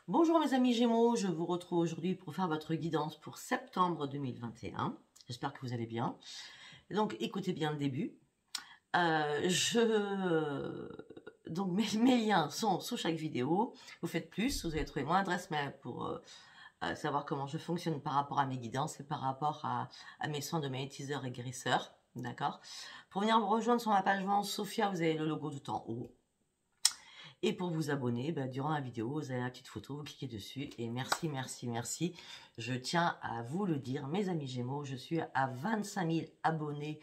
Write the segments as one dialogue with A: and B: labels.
A: Bonjour mes amis Gémeaux, je vous retrouve aujourd'hui pour faire votre guidance pour septembre 2021. J'espère que vous allez bien. Donc écoutez bien le début. Donc mes liens sont sous chaque vidéo. Vous faites plus, vous allez trouver mon adresse mail pour savoir comment je fonctionne par rapport à mes guidances et par rapport à mes soins de magnétiseur et guérisseur. D'accord. Pour venir me rejoindre sur ma page vente Sophia, vous avez le logo tout en haut. Et pour vous abonner, durant la vidéo, vous avez la petite photo, vous cliquez dessus. Et merci, merci, merci. Je tiens à vous le dire, mes amis Gémeaux, je suis à 25 000 abonnés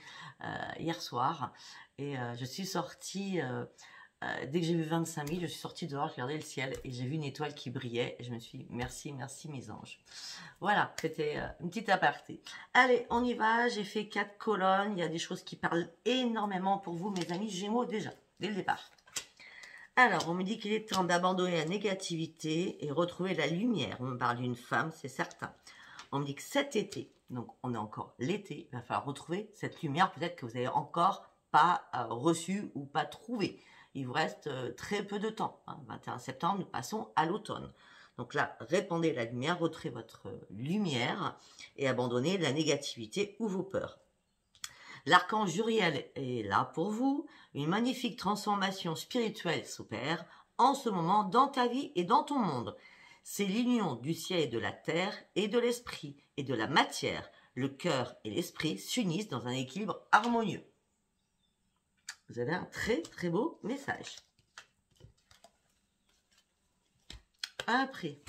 A: hier soir. Et je suis sortie, dès que j'ai vu 25 000, je suis sortie dehors, je regardais le ciel et j'ai vu une étoile qui brillait. Et je me suis dit, merci, merci mes anges. Voilà, c'était une petite aparté. Allez, on y va. J'ai fait 4 colonnes. Il y a des choses qui parlent énormément pour vous, mes amis Gémeaux, déjà, dès le départ. Alors, on me dit qu'il est temps d'abandonner la négativité et retrouver la lumière. On me parle d'une femme, c'est certain. On me dit que cet été, donc on est encore l'été, il va falloir retrouver cette lumière. Peut-être que vous n'avez encore pas reçu ou pas trouvé. Il vous reste très peu de temps. 21 septembre, nous passons à l'automne. Donc là, répandez la lumière, retrouvez votre lumière et abandonnez la négativité ou vos peurs. L'archange Uriel est là pour vous. Une magnifique transformation spirituelle s'opère en ce moment dans ta vie et dans ton monde. C'est l'union du ciel et de la terre et de l'esprit et de la matière. Le cœur et l'esprit s'unissent dans un équilibre harmonieux. Vous avez un très très beau message. Après,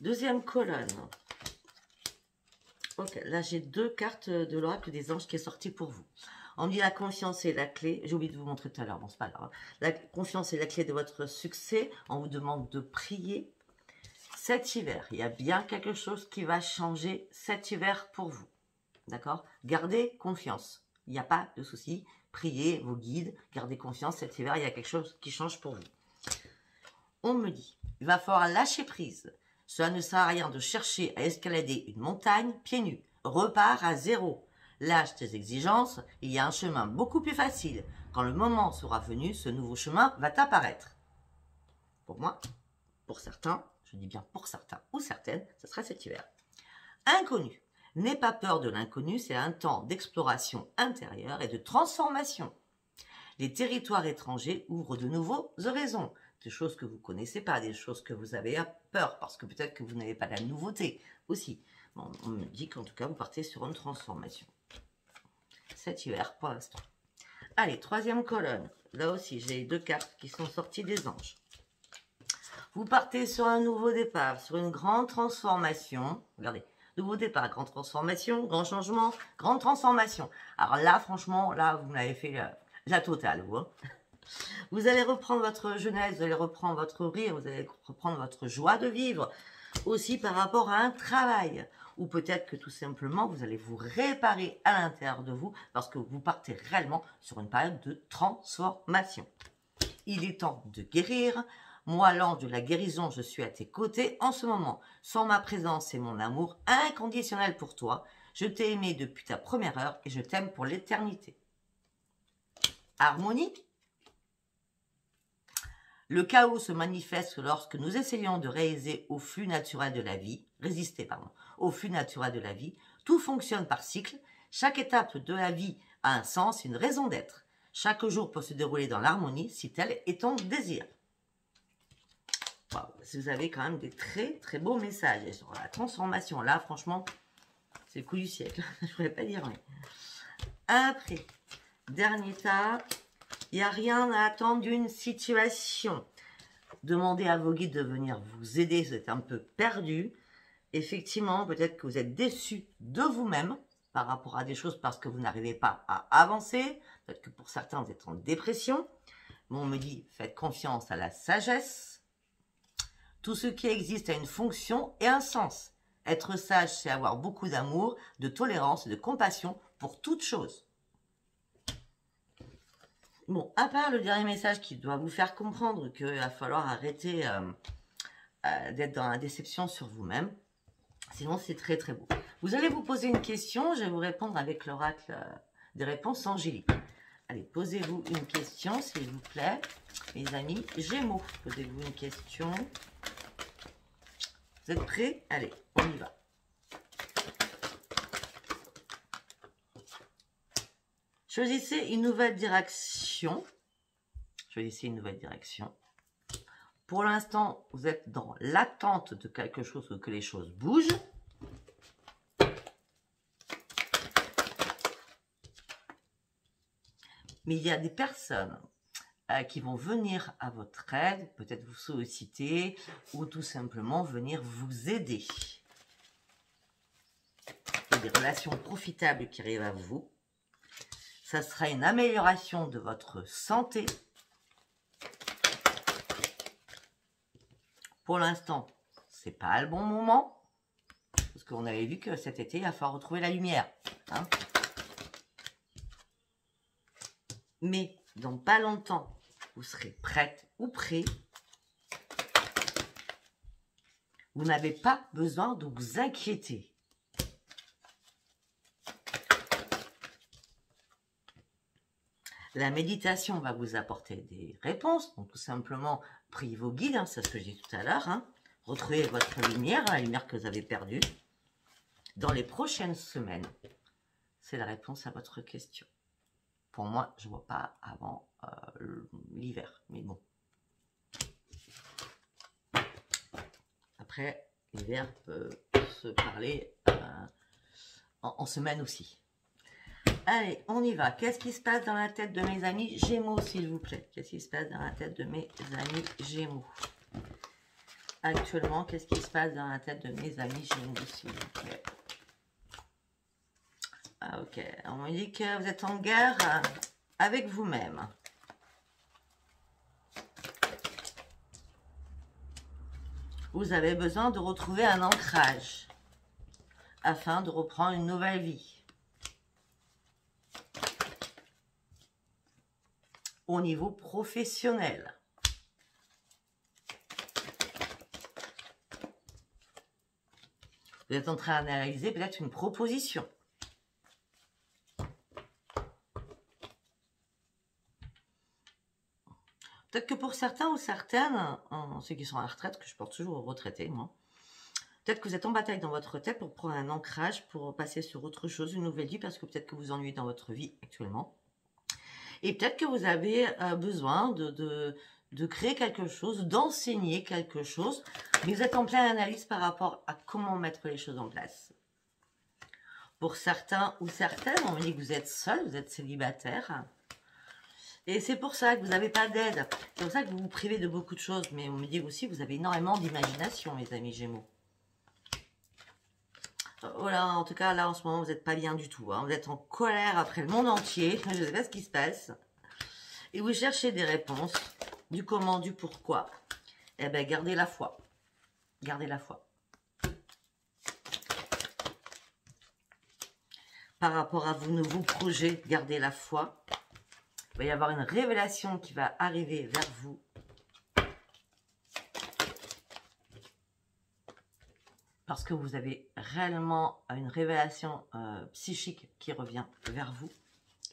A: deuxième colonne. Ok, là j'ai 2 cartes de l'oracle des anges qui est sortie pour vous. On dit la confiance est la clé. J'ai oublié de vous montrer tout à l'heure, bon c'est pas grave. La confiance est la clé de votre succès. On vous demande de prier. Cet hiver, il y a bien quelque chose qui va changer cet hiver pour vous. D'accord? Gardez confiance. Il n'y a pas de souci. Priez vos guides. Gardez confiance. Cet hiver, il y a quelque chose qui change pour vous. On me dit, il va falloir lâcher prise. Cela ne sert à rien de chercher à escalader une montagne pieds nus. Repars à zéro. Lâche tes exigences, il y a un chemin beaucoup plus facile. Quand le moment sera venu, ce nouveau chemin va apparaître. Pour moi, pour certains, je dis bien pour certains ou certaines, ce sera cet hiver. Inconnu. N'aie pas peur de l'inconnu, c'est un temps d'exploration intérieure et de transformation. Les territoires étrangers ouvrent de nouveaux horizons. Des choses que vous ne connaissez pas, des choses que vous avez peur, parce que peut-être que vous n'avez pas la nouveauté aussi. Bon, on me dit qu'en tout cas, vous partez sur une transformation. Cet hiver, pour l'instant. Allez, troisième colonne. Là aussi, j'ai 2 cartes qui sont sorties des anges. Vous partez sur un nouveau départ, sur une grande transformation. Regardez, nouveau départ, grande transformation, grand changement, grande transformation. Alors là, franchement, là, vous m'avez fait la totale, vous. Vous allez reprendre votre jeunesse, vous allez reprendre votre rire, vous allez reprendre votre joie de vivre. Aussi par rapport à un travail. Ou peut-être que tout simplement, vous allez vous réparer à l'intérieur de vous parce que vous partez réellement sur une période de transformation. Il est temps de guérir. Moi, l'ange de la guérison, je suis à tes côtés en ce moment. Sans ma présence et mon amour inconditionnel pour toi, je t'ai aimé depuis ta première heure et je t'aime pour l'éternité. Harmonie. Le chaos se manifeste lorsque nous essayons de résister au flux naturel de la vie. Au flux naturel de la vie. Tout fonctionne par cycle. Chaque étape de la vie a un sens et une raison d'être. Chaque jour peut se dérouler dans l'harmonie si tel est ton désir. Wow, vous avez quand même des très très beaux messages. Et sur la transformation, là, franchement, c'est le coup du siècle. Je ne pourrais pas dire, mais... Après, dernier tas. Il n'y a rien à attendre d'une situation. Demandez à vos guides de venir vous aider, vous êtes un peu perdu. Effectivement, peut-être que vous êtes déçu de vous-même par rapport à des choses parce que vous n'arrivez pas à avancer. Peut-être que pour certains, vous êtes en dépression. Mais on me dit, faites confiance à la sagesse. Tout ce qui existe a une fonction et un sens. Être sage, c'est avoir beaucoup d'amour, de tolérance et de compassion pour toute chose. Bon, à part le dernier message qui doit vous faire comprendre qu'il va falloir arrêter d'être dans la déception sur vous-même. Sinon, c'est très très beau. Vous allez vous poser une question, je vais vous répondre avec l'oracle des réponses angéliques. Allez, posez-vous une question, s'il vous plaît. Mes amis Gémeaux, posez-vous une question. Vous êtes prêts? Allez, on y va. Choisissez une nouvelle direction. Choisissez une nouvelle direction. Pour l'instant, vous êtes dans l'attente de quelque chose ou que les choses bougent. Mais il y a des personnes qui vont venir à votre aide, peut-être vous solliciter ou tout simplement venir vous aider. Il y a des relations profitables qui arrivent à vous. Ça sera une amélioration de votre santé. Pour l'instant, c'est pas le bon moment. Parce qu'on avait vu que cet été, il va falloir retrouver la lumière. Hein. Mais dans pas longtemps, vous serez prête ou prêt. Vous n'avez pas besoin de vous inquiéter. La méditation va vous apporter des réponses. Donc tout simplement, priez vos guides, hein, c'est ce que j'ai dit tout à l'heure. Hein. Retrouvez votre lumière, la lumière que vous avez perdue. Dans les prochaines semaines, c'est la réponse à votre question. Pour moi, je ne vois pas avant l'hiver, mais bon. Après, l'hiver peut se parler en semaine aussi. Allez, on y va. Qu'est-ce qui se passe dans la tête de mes amis Gémeaux, s'il vous plaît? Qu'est-ce qui se passe dans la tête de mes amis Gémeaux? Actuellement, qu'est-ce qui se passe dans la tête de mes amis Gémeaux, s'il vous plaît? Ah, ok, on me dit que vous êtes en guerre avec vous-même. Vous avez besoin de retrouver un ancrage afin de reprendre une nouvelle vie. Au niveau professionnel. Vous êtes en train d'analyser peut-être une proposition. Peut-être que pour certains ou certaines, ceux qui sont à la retraite, que je porte toujours aux retraités, moi, peut-être que vous êtes en bataille dans votre tête pour prendre un ancrage, pour passer sur autre chose, une nouvelle vie, parce que peut-être que vous ennuyez dans votre vie actuellement. Et peut-être que vous avez besoin de créer quelque chose, d'enseigner quelque chose, mais vous êtes en pleine analyse par rapport à comment mettre les choses en place. Pour certains ou certaines, on me dit que vous êtes seul, vous êtes célibataire. Et c'est pour ça que vous n'avez pas d'aide. C'est pour ça que vous vous privez de beaucoup de choses. Mais on me dit aussi que vous avez énormément d'imagination, mes amis Gémeaux. Voilà, en tout cas, là, en ce moment, vous n'êtes pas bien du tout. Hein. Vous êtes en colère après le monde entier. Je ne sais pas ce qui se passe. Et vous cherchez des réponses, du comment, du pourquoi. Eh bien, gardez la foi. Gardez la foi. Par rapport à vos nouveaux projets, gardez la foi. Il va y avoir une révélation qui va arriver vers vous. Parce que vous avez réellement une révélation psychique qui revient vers vous.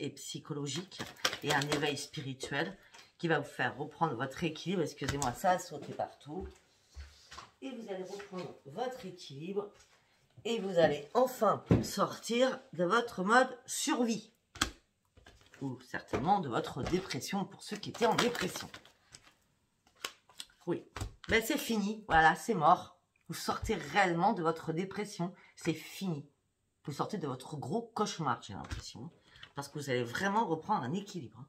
A: Et psychologique. Et un éveil spirituel qui va vous faire reprendre votre équilibre. Excusez-moi, ça a sauté partout. Et vous allez reprendre votre équilibre. Et vous allez enfin sortir de votre mode survie. Ou certainement de votre dépression pour ceux qui étaient en dépression. Oui, ben c'est fini, voilà, c'est mort. Vous sortez réellement de votre dépression, c'est fini. Vous sortez de votre gros cauchemar, j'ai l'impression. Parce que vous allez vraiment reprendre un équilibre.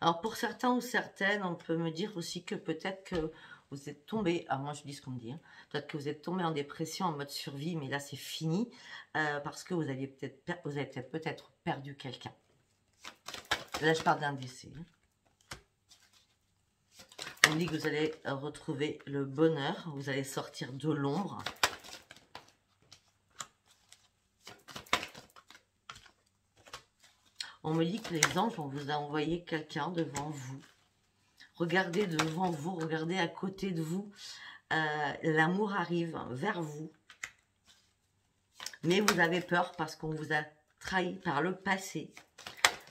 A: Alors pour certains ou certaines, on peut me dire aussi que peut-être que vous êtes tombé, alors moi je dis ce qu'on me dit, hein, peut-être que vous êtes tombé en dépression en mode survie, mais là c'est fini, parce que vous avez peut-être perdu quelqu'un. Là je parle d'un décès. On me dit que vous allez retrouver le bonheur, vous allez sortir de l'ombre. On me dit que les anges, on vous a envoyé quelqu'un devant vous. Regardez devant vous, regardez à côté de vous. L'amour arrive vers vous. Mais vous avez peur parce qu'on vous a trahi par le passé.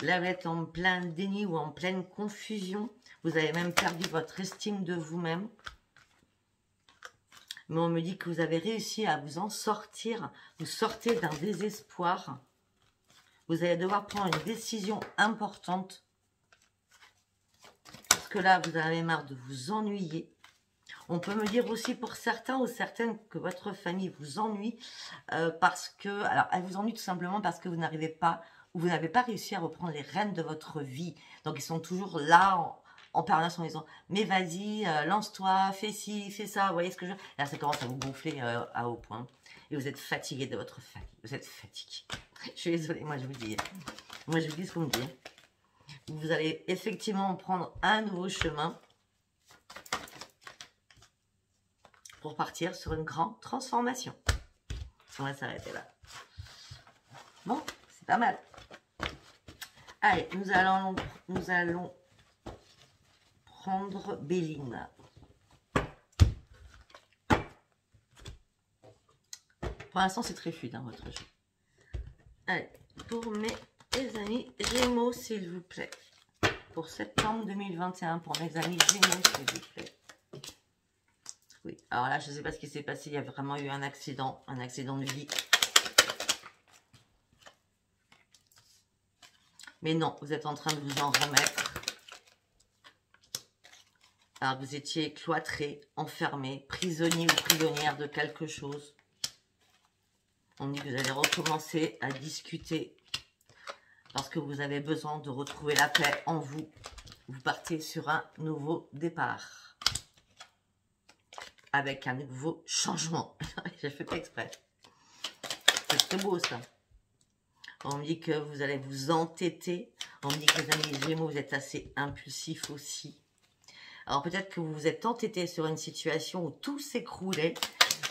A: Là, vous êtes en plein déni ou en pleine confusion. Vous avez même perdu votre estime de vous-même. Mais on me dit que vous avez réussi à vous en sortir. Vous sortez d'un désespoir. Vous allez devoir prendre une décision importante. Parce que là, vous en avez marre de vous ennuyer. On peut me dire aussi pour certains ou certaines que votre famille vous ennuie parce que... Alors, elle vous ennuie tout simplement parce que vous n'arrivez pas ou vous n'avez pas réussi à reprendre les rênes de votre vie. Donc, ils sont toujours là en permanence en disant « Mais vas-y, lance-toi, fais ci, fais ça. » Vous voyez ce que je veux dire? Là, ça commence à vous gonfler à haut point. Et vous êtes fatigué de votre famille. Vous êtes fatigué. Je suis désolée, moi je vous dis. Moi je vous dis ce qu'on me dit. Vous allez effectivement prendre un nouveau chemin pour partir sur une grande transformation. On va s'arrêter là. Bon, c'est pas mal. Allez, nous allons prendre Béline. Pour l'instant, c'est très fluide, hein, votre jeu. Allez, pour mes amis Gémeaux, s'il vous plaît. Pour septembre 2021, pour mes amis Gémeaux, s'il vous plaît. Oui, alors là, je ne sais pas ce qui s'est passé. Il y a vraiment eu un accident de vie. Mais non, vous êtes en train de vous en remettre. Alors, vous étiez cloîtré, enfermé, prisonnier ou prisonnière de quelque chose. On dit que vous allez recommencer à discuter parce que vous avez besoin de retrouver la paix en vous. Vous partez sur un nouveau départ avec un nouveau changement. J'ai fait pas exprès. C'est très beau ça. On me dit que vous allez vous entêter. On me dit que les amis Gémeaux, vous êtes assez impulsifs aussi. Alors peut-être que vous vous êtes entêté sur une situation où tout s'écroulait.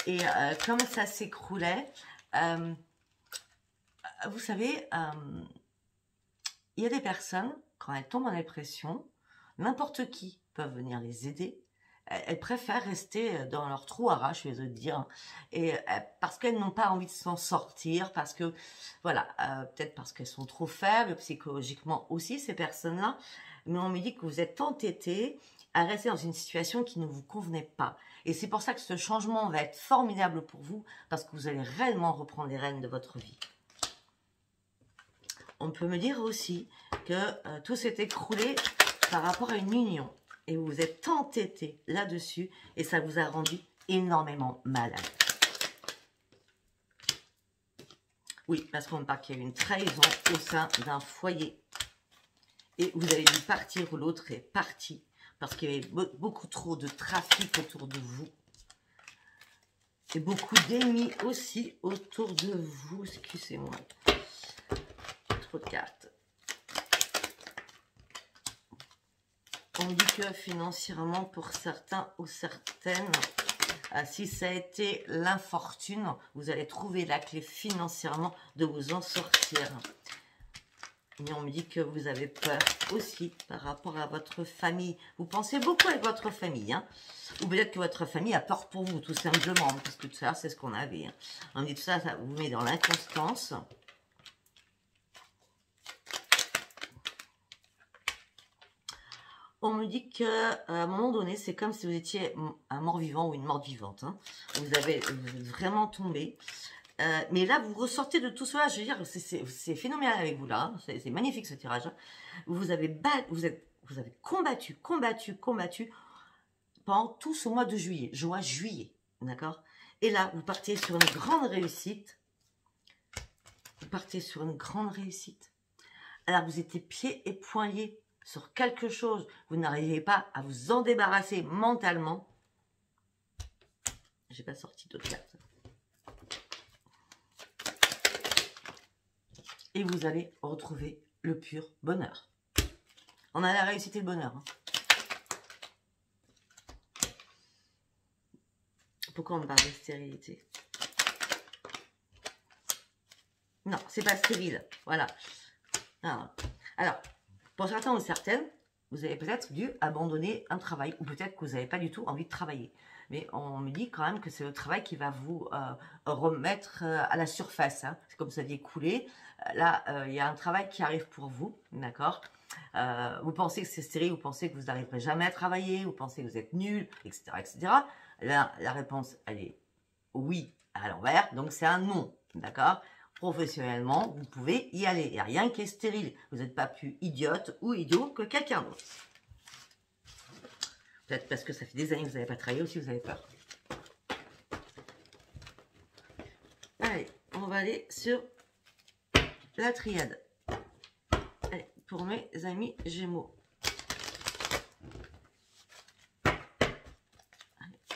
A: Et comme ça s'écroulait, vous savez, il y a des personnes, quand elles tombent en dépression, n'importe qui peut venir les aider. Elles préfèrent rester dans leur trou à rage, je vais te dire, et parce qu'elles n'ont pas envie de s'en sortir, parce que, voilà, peut-être parce qu'elles sont trop faibles, psychologiquement aussi, ces personnes-là, mais on me dit que vous êtes entêtés à rester dans une situation qui ne vous convenait pas. Et c'est pour ça que ce changement va être formidable pour vous, parce que vous allez réellement reprendre les rênes de votre vie. On peut me dire aussi que tout s'est écroulé par rapport à une union. Et vous vous êtes entêté là-dessus et ça vous a rendu énormément malade. Oui, parce qu'on me parle qu'il y a eu une trahison au sein d'un foyer. Et vous avez dû partir ou l'autre est parti parce qu'il y avait beaucoup trop de trafic autour de vous. Et beaucoup d'ennemis aussi autour de vous. Excusez-moi. Trop de cartes. On dit que financièrement, pour certains ou certaines, si ça a été l'infortune, vous allez trouver la clé financièrement de vous en sortir. Mais on me dit que vous avez peur aussi par rapport à votre famille. Vous pensez beaucoup avec votre famille, hein? Ou peut-être que votre famille a peur pour vous, tout simplement, parce que tout ça, c'est ce qu'on avait. Hein. On me dit que ça vous met dans l'inconstance. On me dit qu'à un moment donné, c'est comme si vous étiez un mort-vivant ou une morte-vivante. Hein. Vous êtes vraiment tombé. Mais là, vous ressortez de tout cela. Je veux dire, c'est phénoménal avec vous là. Hein. C'est magnifique ce tirage. Hein. Vous avez combattu pendant tout ce mois de juillet. Juin-juillet. D'accord? Et là, vous partez sur une grande réussite. Vous partez sur une grande réussite. Alors, vous étiez pieds et poings liés sur quelque chose, vous n'arrivez pas à vous en débarrasser mentalement. J'ai pas sorti d'autres cartes. Et vous allez retrouver le pur bonheur. On a la réussite et le bonheur. Hein. Pourquoi on me parle de stérilité? Non, c'est pas stérile. Voilà. Alors, pour certains ou certaines, vous avez peut-être dû abandonner un travail ou peut-être que vous n'avez pas du tout envie de travailler. mais on me dit quand même que c'est le travail qui va vous remettre à la surface. Hein. C'est comme vous aviez coulé. Là, il y a un travail qui arrive pour vous, d'accord. Vous pensez que c'est stérile, vous pensez que vous n'arriverez jamais à travailler, vous pensez que vous êtes nul, etc., etc. Là, la réponse, elle est oui à l'envers, donc c'est un non, d'accord. Professionnellement, vous pouvez y aller. Il n'y a rien qui est stérile. Vous n'êtes pas plus idiote ou idiot que quelqu'un d'autre. Peut-être parce que ça fait des années que vous n'avez pas travaillé aussi, vous avez peur. Allez, on va aller sur la triade. Allez, pour mes amis Gémeaux. Allez,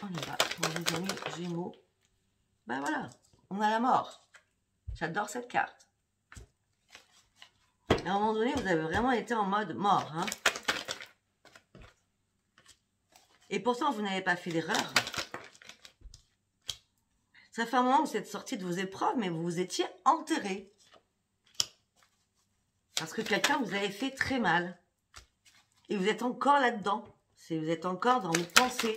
A: on y va. Pour mes amis Gémeaux. Ben voilà, on a la mort. J'adore cette carte. À un moment donné, vous avez vraiment été en mode mort. Hein. Et pourtant, vous n'avez pas fait d'erreur. Ça fait un moment que vous êtes sorti de vos épreuves, mais vous vous étiez enterré. Parce que quelqu'un vous avait fait très mal. Et vous êtes encore là-dedans. Vous êtes encore dans vos pensées.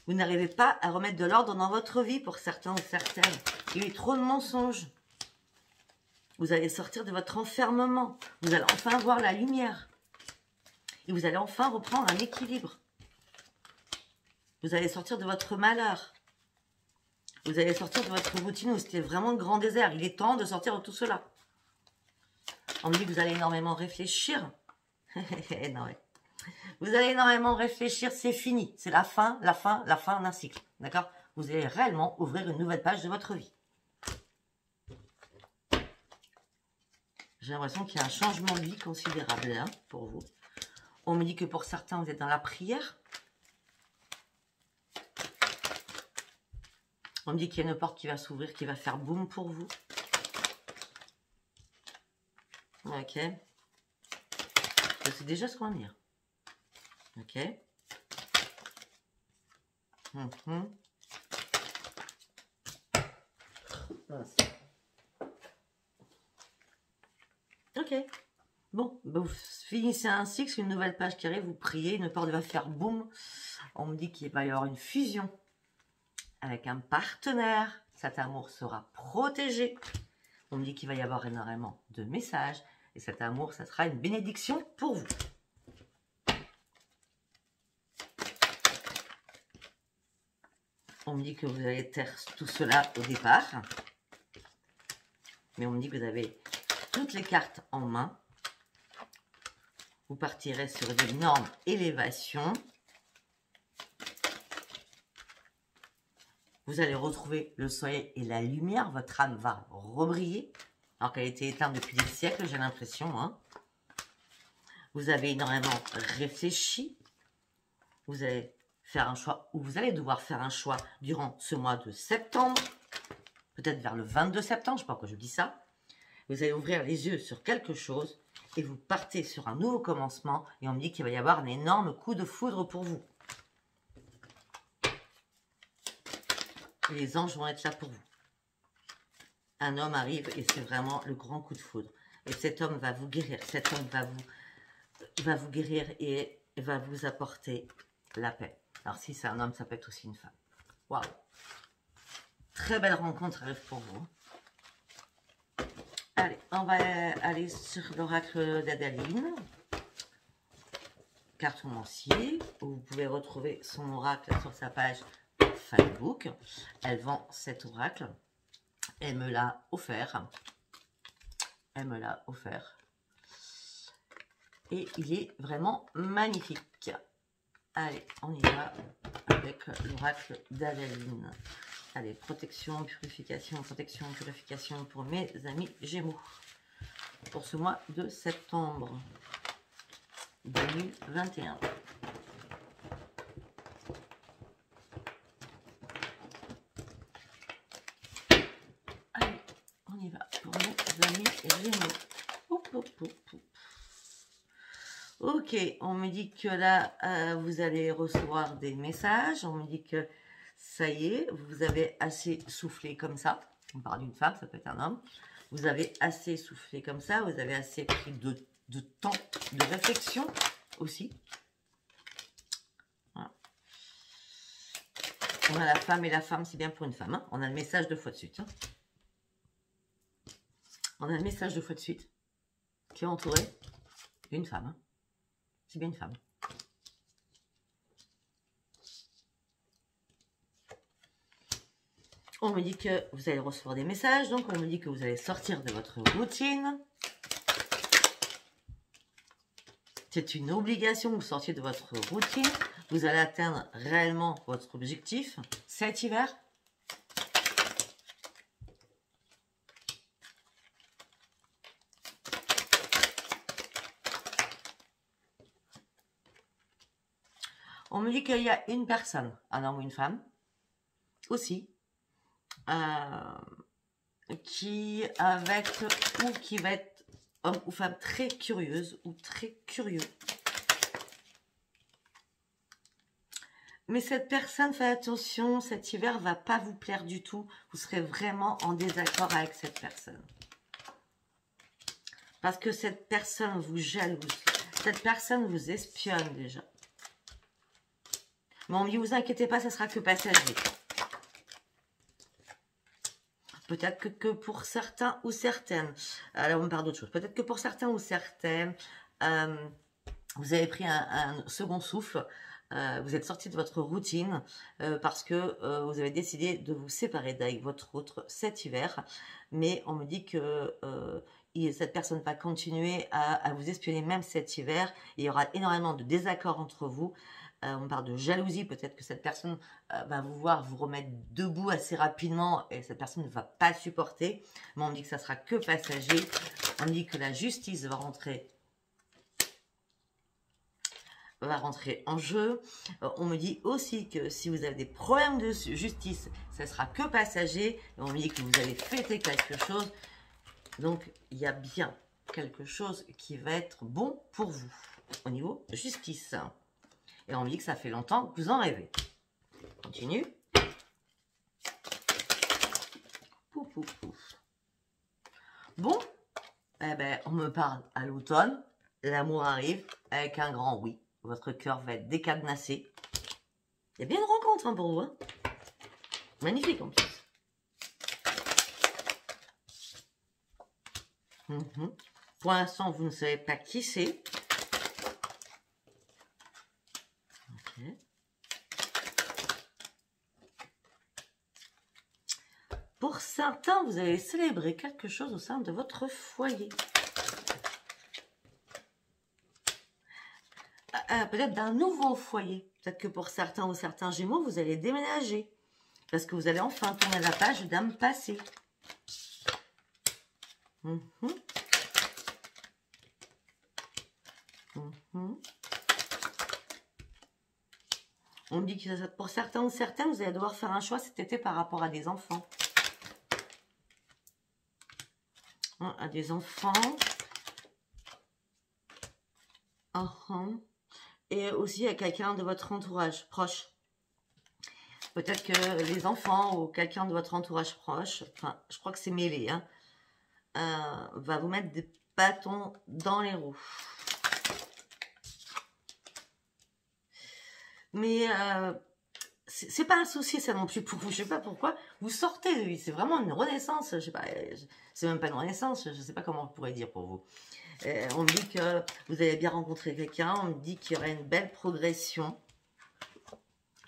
A: Vous n'arrivez pas à remettre de l'ordre dans votre vie pour certains ou certaines. Il y a eu trop de mensonges. Vous allez sortir de votre enfermement. Vous allez enfin voir la lumière. Et vous allez enfin reprendre un équilibre. Vous allez sortir de votre malheur. Vous allez sortir de votre routine où c'était vraiment le grand désert. Il est temps de sortir de tout cela. On me dit que vous allez énormément réfléchir. Non, ouais. Vous allez énormément réfléchir, c'est fini. C'est la fin d'un cycle. D'accord? Vous allez réellement ouvrir une nouvelle page de votre vie. J'ai l'impression qu'il y a un changement de vie considérable hein, pour vous. On me dit que pour certains, vous êtes dans la prière. On me dit qu'il y a une porte qui va s'ouvrir, qui va faire boum pour vous. Ok. Je sais déjà ce qu'on va dire. Ok. Ok. Bon, bah vous finissez un cycle, une nouvelle page qui arrive, vous priez, une porte va faire boum. On me dit qu'il va y avoir une fusion avec un partenaire. Cet amour sera protégé. On me dit qu'il va y avoir énormément de messages. Et cet amour, ça sera une bénédiction pour vous. On me dit que vous allez taire tout cela au départ. Mais on me dit que vous avez toutes les cartes en main. Vous partirez sur une énorme élévation. Vous allez retrouver le soleil et la lumière. Votre âme va rebriller. Alors qu'elle a été éteinte depuis des siècles, j'ai l'impression. Hein. Vous avez énormément réfléchi. Vous allez faire un choix, ou vous allez devoir faire un choix durant ce mois de septembre. Peut-être vers le 22 septembre, je ne sais pas pourquoi je dis ça. Vous allez ouvrir les yeux sur quelque chose et vous partez sur un nouveau commencement. Et on me dit qu'il va y avoir un énorme coup de foudre pour vous. Et les anges vont être là pour vous. Un homme arrive et c'est vraiment le grand coup de foudre. Et cet homme va vous guérir. Cet homme va vous guérir et va vous apporter la paix. Alors si c'est un homme, ça peut être aussi une femme. Waouh! Très belle rencontre arrive pour vous. Allez, on va aller sur l'oracle d'Adaline. Cartomancier, où vous pouvez retrouver son oracle sur sa page Facebook. Elle vend cet oracle. Elle me l'a offert. Elle me l'a offert. Et il est vraiment magnifique. Allez, on y va avec l'oracle d'Adaline. Allez, protection, purification pour mes amis Gémeaux. Pour ce mois de septembre 2021. Allez, on y va pour mes amis Gémeaux. Ok, on me dit que là, vous allez recevoir des messages. On me dit que ça y est, vous avez assez soufflé comme ça. On parle d'une femme, ça peut être un homme. Vous avez assez soufflé comme ça. Vous avez assez pris de temps de réflexion aussi. Voilà. On a la femme et la femme, c'est bien pour une femme. Hein. On a le message 2 fois de suite. Hein. On a le message 2 fois de suite qui est entouré d'une femme. Hein. C'est bien une femme. On me dit que vous allez recevoir des messages, donc on me dit que vous allez sortir de votre routine. C'est une obligation que vous sortiez de votre routine. Vous allez atteindre réellement votre objectif cet hiver. On me dit qu'il y a une personne, un homme ou une femme, aussi, qui va être homme ou femme très curieuse ou très curieux. Mais cette personne, faites attention, cet hiver va pas vous plaire du tout. Vous serez vraiment en désaccord avec cette personne. Parce que cette personne vous jalouse. Cette personne vous espionne déjà. Mais on me dit, vous inquiétez pas, ça sera que passager. Peut-être que pour certains ou certaines, alors on parle d'autre chose, peut-être que pour certains ou certaines, vous avez pris un second souffle, vous êtes sorti de votre routine parce que vous avez décidé de vous séparer d'avec votre autre cet hiver, mais on me dit que cette personne va continuer à vous espionner même cet hiver, et il y aura énormément de désaccords entre vous. On parle de jalousie, peut-être que cette personne va vous voir vous remettre debout assez rapidement et cette personne ne va pas supporter. Mais on me dit que ça sera que passager. On me dit que la justice va rentrer en jeu. On me dit aussi que si vous avez des problèmes de justice, ça sera que passager. Et on me dit que vous allez fêter quelque chose. Donc, il y a bien quelque chose qui va être bon pour vous au niveau de justice. Et on me dit que ça fait longtemps que vous en rêvez. Continue. Pouf, pouf, pouf. Bon, eh ben, on me parle à l'automne. L'amour arrive avec un grand oui. Votre cœur va être décadenassé. Il y a bien une rencontre hein, pour vous. Hein. Magnifique en plus. Pour l'instant, vous ne savez pas qui c'est. Pour certains, vous allez célébrer quelque chose au sein de votre foyer. Peut-être d'un nouveau foyer. Peut-être que pour certains ou certains Gémeaux, vous allez déménager. Parce que vous allez enfin tourner la page d'âme passée. On me dit que pour certains ou certaines, vous allez devoir faire un choix cet été par rapport à des enfants. À des enfants. Et aussi à quelqu'un de votre entourage proche. Peut-être que les enfants ou quelqu'un de votre entourage proche, enfin, je crois que c'est mêlé, hein, va vous mettre des bâtons dans les roues. Mais c'est pas un souci ça non plus pour vous, je sais pas pourquoi. Vous sortez de lui, c'est vraiment une renaissance, je sais pas, c'est même pas une renaissance, je sais pas comment on pourrait dire pour vous. On me dit que vous allez bien rencontrer quelqu'un, on me dit qu'il y aura une belle progression.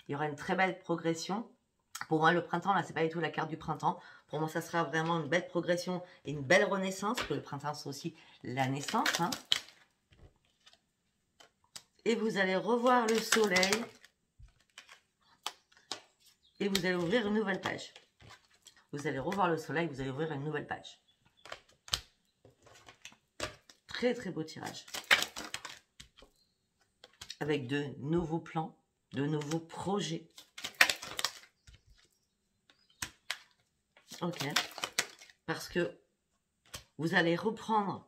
A: Il y aura une très belle progression. Pour moi, le printemps, là, c'est pas du tout la carte du printemps. Pour moi, ça sera vraiment une belle progression et une belle renaissance, parce que le printemps, c'est aussi la naissance. Hein. Et vous allez revoir le soleil. Et vous allez ouvrir une nouvelle page. Vous allez revoir le soleil, vous allez ouvrir une nouvelle page. Très, très beau tirage. Avec de nouveaux plans, de nouveaux projets. Ok. Parce que vous allez reprendre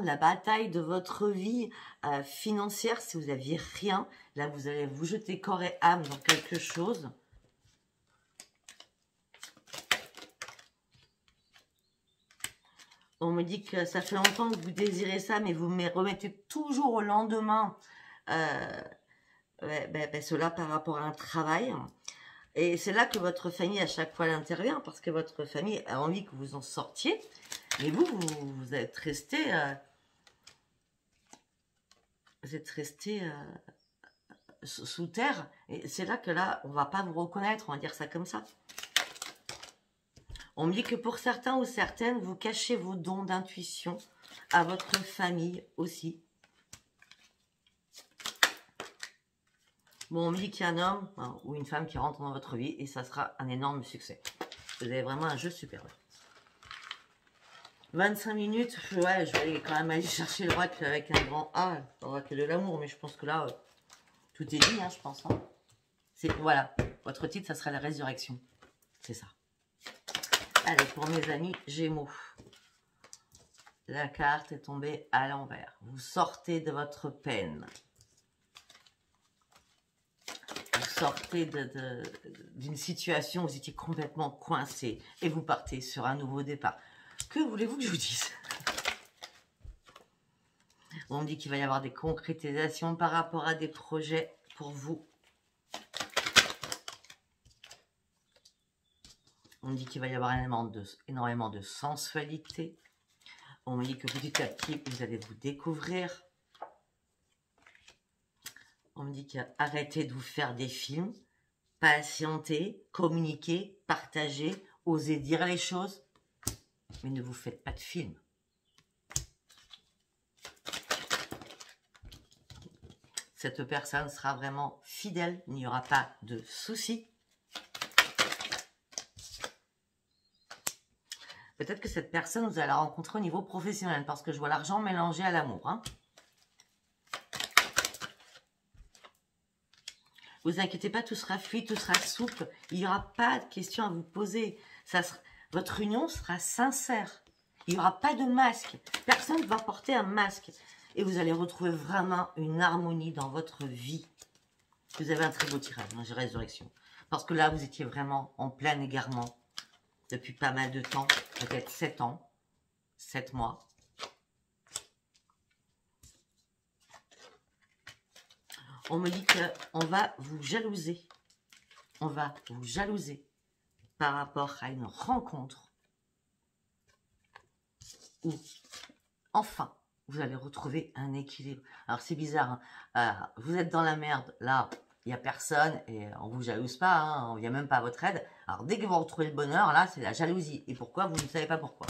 A: la bataille de votre vie financière. Si vous n'aviez rien, là vous allez vous jeter corps et âme dans quelque chose. On me dit que ça fait longtemps que vous désirez ça, mais vous me remettez toujours au lendemain cela par rapport à un travail. Et c'est là que votre famille, à chaque fois, elle intervient, parce que votre famille a envie que vous en sortiez. Mais vous êtes resté... vous êtes resté sous terre. Et c'est là que là, on va pas vous reconnaître, on va dire ça comme ça. On me dit que pour certains ou certaines, vous cachez vos dons d'intuition à votre famille aussi. Bon, on me dit qu'il y a un homme ou une femme qui rentre dans votre vie et ça sera un énorme succès. Vous avez vraiment un jeu supérieur. 25 minutes, ouais, je vais aller quand même aller chercher l'oracle avec un grand A, l'oracle de l'amour, mais je pense que là, tout est dit, hein, je pense. Hein. Voilà, votre titre, ça sera la résurrection. C'est ça. Allez, pour mes amis Gémeaux. La carte est tombée à l'envers. Vous sortez de votre peine. Vous sortez d'une situation où vous étiez complètement coincé et vous partez sur un nouveau départ. Que voulez-vous que je vous dise? On me dit qu'il va y avoir des concrétisations par rapport à des projets pour vous. On me dit qu'il va y avoir énormément de sensualité. On me dit que petit à petit, vous allez vous découvrir. On me dit qu'arrêtez de vous faire des films. Patientez, communiquez, partagez, osez dire les choses. Mais ne vous faites pas de film. Cette personne sera vraiment fidèle. Il n'y aura pas de soucis. Peut-être que cette personne, vous allez la rencontrer au niveau professionnel. Parce que je vois l'argent mélangé à l'amour. Hein. Vous inquiétez pas, tout sera fluide, tout sera souple. Il n'y aura pas de questions à vous poser. Votre union sera sincère. Il n'y aura pas de masque. Personne ne va porter un masque. Et vous allez retrouver vraiment une harmonie dans votre vie. Vous avez un très beau tirage, hein, résurrection. Parce que là, vous étiez vraiment en plein égarement. Depuis pas mal de temps. Peut-être 7 ans. 7 mois. On me dit qu'on va vous jalouser. On va vous jalouser par rapport à une rencontre où, enfin, vous allez retrouver un équilibre. Alors, c'est bizarre. Hein. Vous êtes dans la merde. Là, il n'y a personne et on ne vous jalouse pas. Hein, on ne vient même pas à votre aide. Alors, dès que vous retrouvez le bonheur, là, c'est la jalousie. Et pourquoi? Vous ne savez pas pourquoi.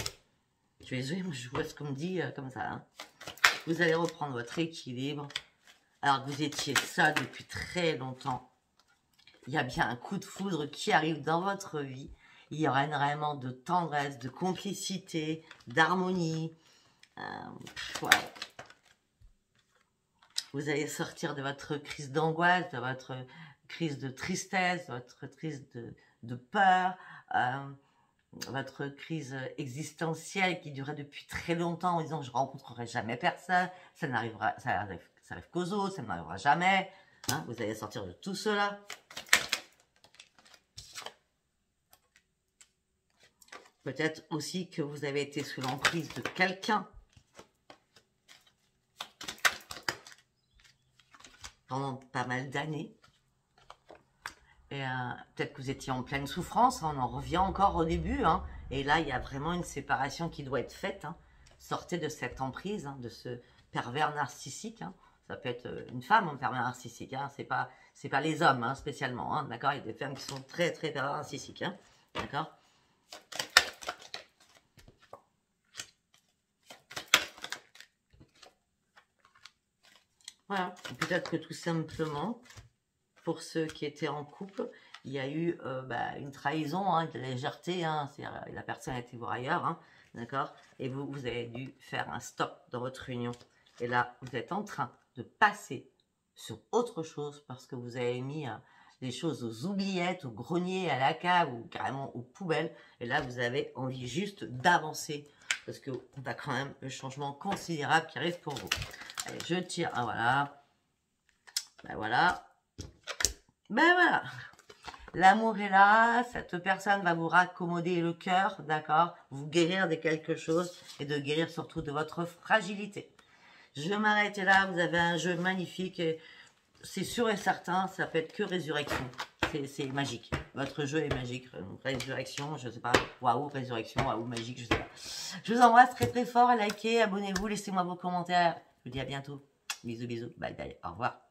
A: Je suis désolée, moi, je vois ce qu'on me dit comme ça. Hein. Vous allez reprendre votre équilibre. Alors que vous étiez seul depuis très longtemps. Il y a bien un coup de foudre qui arrive dans votre vie. Il y aura énormément de tendresse, de complicité, d'harmonie. Ouais. Vous allez sortir de votre crise d'angoisse, de votre crise de tristesse, de votre crise de peur, votre crise existentielle qui durait depuis très longtemps en disant je ne rencontrerai jamais personne, ça arrive qu'aux autres, ça n'arrivera jamais. Hein, vous allez sortir de tout cela. Peut-être aussi que vous avez été sous l'emprise de quelqu'un pendant pas mal d'années. Et peut-être que vous étiez en pleine souffrance, on en revient encore au début. Hein, et là, il y a vraiment une séparation qui doit être faite. Hein. Sortez de cette emprise, hein, de ce pervers narcissique. Hein. Ça peut être une femme, un pervers narcissique. Hein. C'est pas les hommes, hein, spécialement. Hein, d'accord. Il y a des femmes qui sont très, très pervers narcissiques. Hein, d'accord. Voilà. Peut-être que tout simplement, pour ceux qui étaient en couple, il y a eu une trahison, hein, de légèreté. Hein, la personne a été voir ailleurs. Hein, d'accord. Et vous avez dû faire un stop dans votre union. Et là, vous êtes en train de passer sur autre chose parce que vous avez mis des choses aux oubliettes, au grenier, à la cave ou carrément aux poubelles. Et là, vous avez envie juste d'avancer parce qu'on a quand même un changement considérable qui arrive pour vous. Allez, je tire. Ah, voilà. Ben voilà. Ben voilà. L'amour est là. Cette personne va vous raccommoder le cœur, d'accord? Vous guérir de quelque chose et de guérir surtout de votre fragilité. Je vais m'arrêter là, vous avez un jeu magnifique et c'est sûr et certain, ça peut être que résurrection. C'est magique. Votre jeu est magique. Résurrection, je sais pas. Waouh, résurrection, waouh, magique, je sais pas. Je vous embrasse très très fort. Likez, abonnez-vous, laissez-moi vos commentaires. Je vous dis à bientôt. Bisous, bisous. Bye bye. Au revoir.